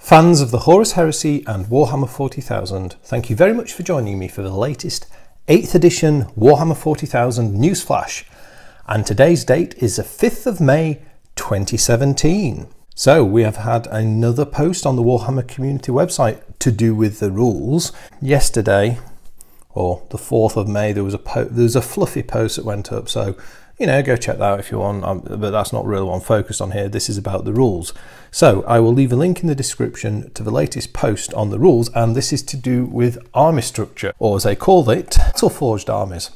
Fans of the Horus Heresy and Warhammer 40,000, thank you very much for joining me for the latest 8th edition Warhammer 40,000 Newsflash. And today's date is the 5th of May 2017. So we have had another post on the Warhammer community website to do with the rules. Yesterday, or the 4th of May, there was a fluffy post that went up, so you know, go check that out if you want, but that's not really what I'm focused on here. This is about the rules. So I will leave a link in the description to the latest post on the rules, and this is to do with army structure, or as they call it, Battle-Forged armies.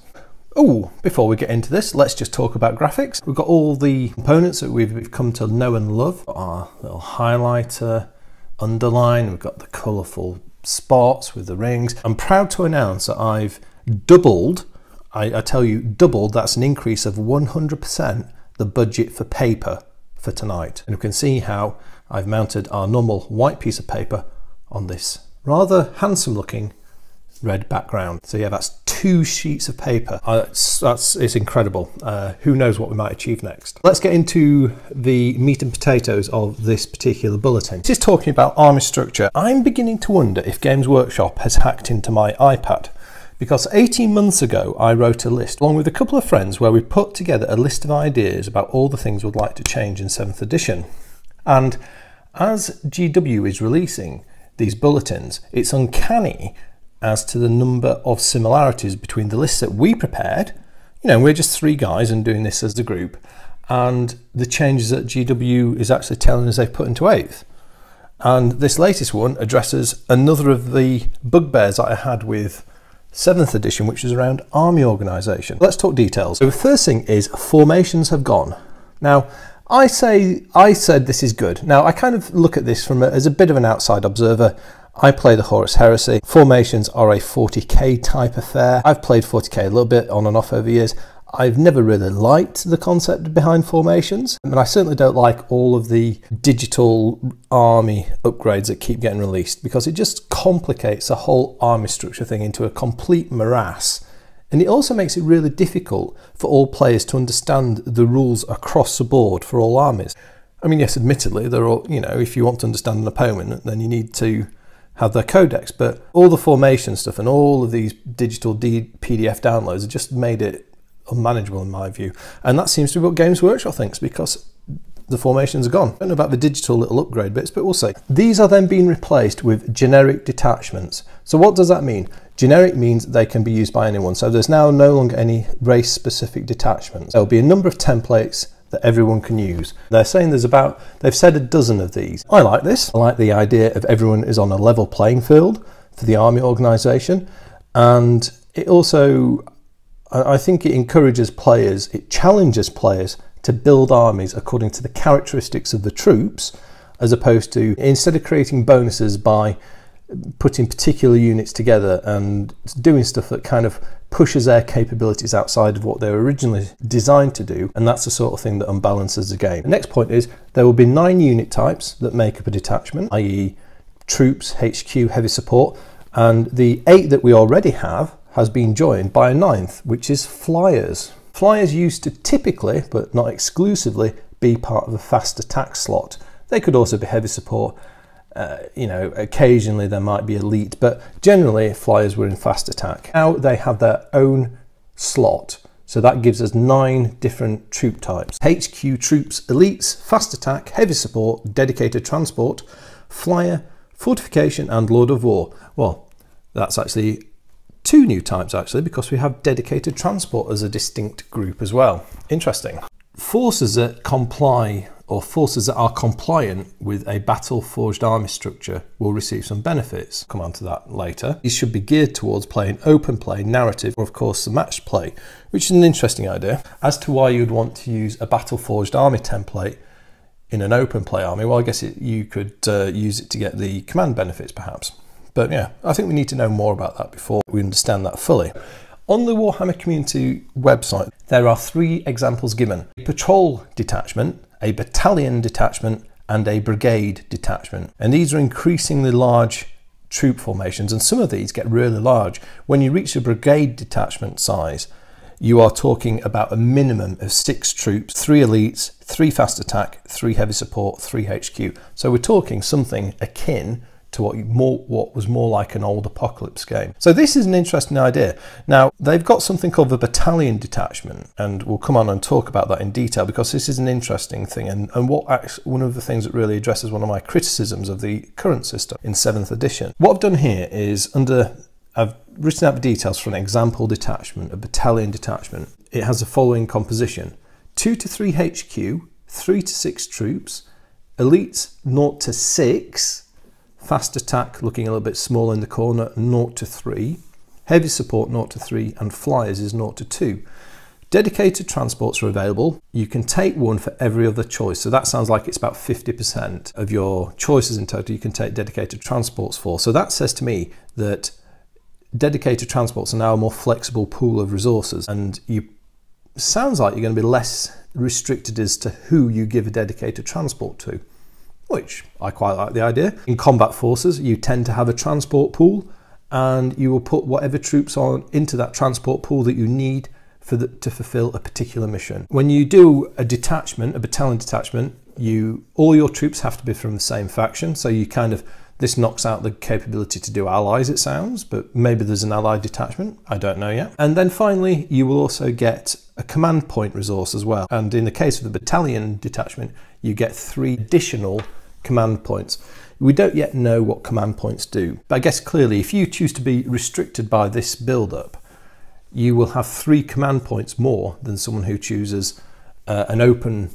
Oh, before we get into this, let's just talk about graphics. We've got all the components that we've come to know and love. Our little highlighter, underline, we've got the colourful spots with the rings. I'm proud to announce that I've doubled, I tell you, doubled, that's an increase of 100% the budget for paper for tonight. And you can see how I've mounted our normal white piece of paper on this rather handsome looking red background. So yeah, that's 2 sheets of paper. It's incredible. Who knows what we might achieve next. Let's get into the meat and potatoes of this particular bulletin. This is talking about army structure. I'm beginning to wonder if Games Workshop has hacked into my iPad, because 18 months ago I wrote a list along with a couple of friends where we put together a list of ideas about all the things we'd like to change in 7th edition. And as GW is releasing these bulletins, it's uncanny as to the number of similarities between the lists that we prepared, you know, we're just 3 guys and doing this as a group, and the changes that GW is actually telling us they've put into 8th. And this latest one addresses another of the bugbears that I had with 7th edition, which is around army organisation. Let's talk details. So the first thing is formations have gone. Now, I said this is good. Now, I kind of look at this as a bit of an outside observer. I play the Horus Heresy. Formations are a 40k type affair. I've played 40k a little bit on and off over years. I've never really liked the concept behind formations, and I certainly don't like all of the digital army upgrades that keep getting released, because it just complicates the whole army structure thing into a complete morass. And it also makes it really difficult for all players to understand the rules across the board for all armies. I mean, yes, admittedly, they're all, you know, if you want to understand an opponent, then you need to have their codex, but all the formation stuff and all of these digital PDF downloads have just made it unmanageable in my view. And that seems to be what Games Workshop thinks, because the formations are gone. I don't know about the digital little upgrade bits, but we'll see. These are then being replaced with generic detachments. So what does that mean? Generic means they can be used by anyone. So there's now no longer any race specific detachments. There'll be a number of templates that everyone can use. They're saying they've said a dozen of these. I like this. I like the idea of everyone is on a level playing field for the army organisation. And it also, I think it encourages players, it challenges players to build armies according to the characteristics of the troops, as opposed to, instead of creating bonuses by putting particular units together and doing stuff that kind of pushes their capabilities outside of what they were originally designed to do. And that's the sort of thing that unbalances the game. The next point is there will be 9 unit types that make up a detachment, i.e. troops, HQ, heavy support, and the 8 that we already have has been joined by a 9th, which is flyers. Flyers used to typically, but not exclusively, be part of a fast attack slot. They could also be heavy support. You know, occasionally there might be elite, but generally flyers were in fast attack. Now they have their own slot, so that gives us 9 different troop types. HQ troops, elites, fast attack, heavy support, dedicated transport, flyer, fortification, and Lord of War. Well, that's actually 2 new types actually, because we have dedicated transport as a distinct group as well. Interesting. Forces that comply, or forces that are compliant with a battle-forged army structure, will receive some benefits. Come on to that later. These should be geared towards playing open play, narrative, or of course the matched play, which is an interesting idea. As to why you'd want to use a battle-forged army template in an open play army, well, I guess you could use it to get the command benefits perhaps. But yeah, I think we need to know more about that before we understand that fully. On the Warhammer community website, there are 3 examples given: a patrol detachment, a battalion detachment, and a brigade detachment. And these are increasingly large troop formations, and some of these get really large. When you reach a brigade detachment size, you are talking about a minimum of 6 troops, 3 elites, 3 fast attack, 3 heavy support, 3 HQ. So we're talking something akin to what was more like an old Apocalypse game. So this is an interesting idea. Now, they've got something called the Battalion Detachment, and we'll come on and talk about that in detail because this is an interesting thing, and one of the things that really addresses one of my criticisms of the current system in 7th edition. What I've done here is I've written out the details for an example detachment, a Battalion Detachment. It has the following composition: 2 to 3 HQ, 3 to 6 troops, elites 0 to 6, fast attack looking a little bit smaller in the corner, 0 to 3, heavy support 0 to 3, and flyers is 0 to 2. Dedicated transports are available. You can take one for every other choice. So that sounds like it's about 50% of your choices in total you can take dedicated transports for. So that says to me that dedicated transports are now a more flexible pool of resources, and sounds like you're going to be less restricted as to who you give a dedicated transport to, which I quite like the idea. In combat forces, you tend to have a transport pool, and you will put whatever troops on into that transport pool that you need to fulfill a particular mission. When you do a detachment, a battalion detachment, all your troops have to be from the same faction, so this knocks out the capability to do allies, it sounds, but maybe there's an allied detachment, I don't know yet. And then finally, you will also get a command point resource as well. And in the case of the battalion detachment, you get 3 additional command points. We don't yet know what command points do, but I guess clearly if you choose to be restricted by this build-up, you will have 3 command points more than someone who chooses an open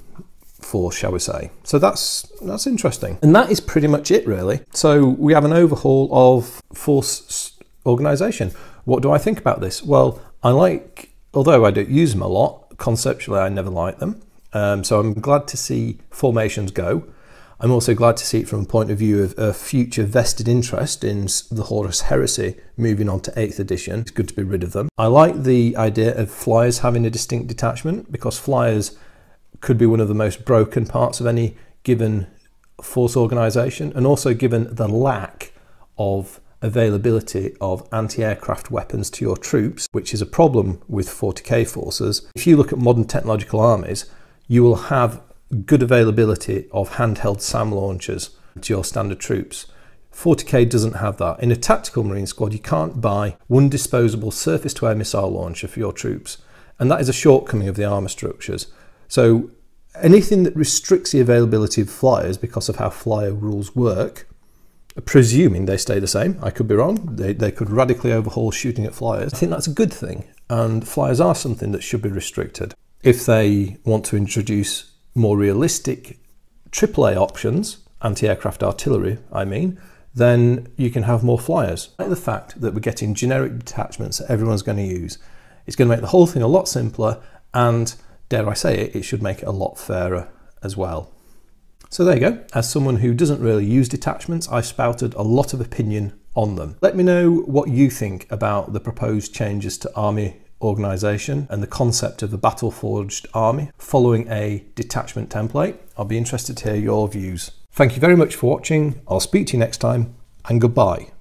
force, shall we say. So that's interesting. And that is pretty much it, really. So we have an overhaul of force organisation. What do I think about this? Well, although I don't use them a lot, conceptually I never like them. So I'm glad to see formations go. I'm also glad to see it from a point of view of a future vested interest in the Horus Heresy moving on to 8th edition. It's good to be rid of them. I like the idea of flyers having a distinct detachment, because flyers could be one of the most broken parts of any given force organisation, and also given the lack of availability of anti-aircraft weapons to your troops, which is a problem with 40k forces. If you look at modern technological armies, you will have good availability of handheld SAM launchers to your standard troops. 40k doesn't have that. In a tactical marine squad, you can't buy one disposable surface-to-air missile launcher for your troops, and that is a shortcoming of the armour structures. So anything that restricts the availability of flyers because of how flyer rules work, presuming they stay the same, I could be wrong, they could radically overhaul shooting at flyers. I think that's a good thing, and flyers are something that should be restricted. If they want to introduce more realistic AAA options, anti-aircraft artillery I mean, then you can have more flyers. Like the fact that we're getting generic detachments that everyone's going to use, it's going to make the whole thing a lot simpler, and dare I say it, it should make it a lot fairer as well. So there you go. As someone who doesn't really use detachments, I've spouted a lot of opinion on them. Let me know what you think about the proposed changes to army organisation and the concept of a battle-forged army following a detachment template. I'll be interested to hear your views. Thank you very much for watching. I'll speak to you next time, and goodbye.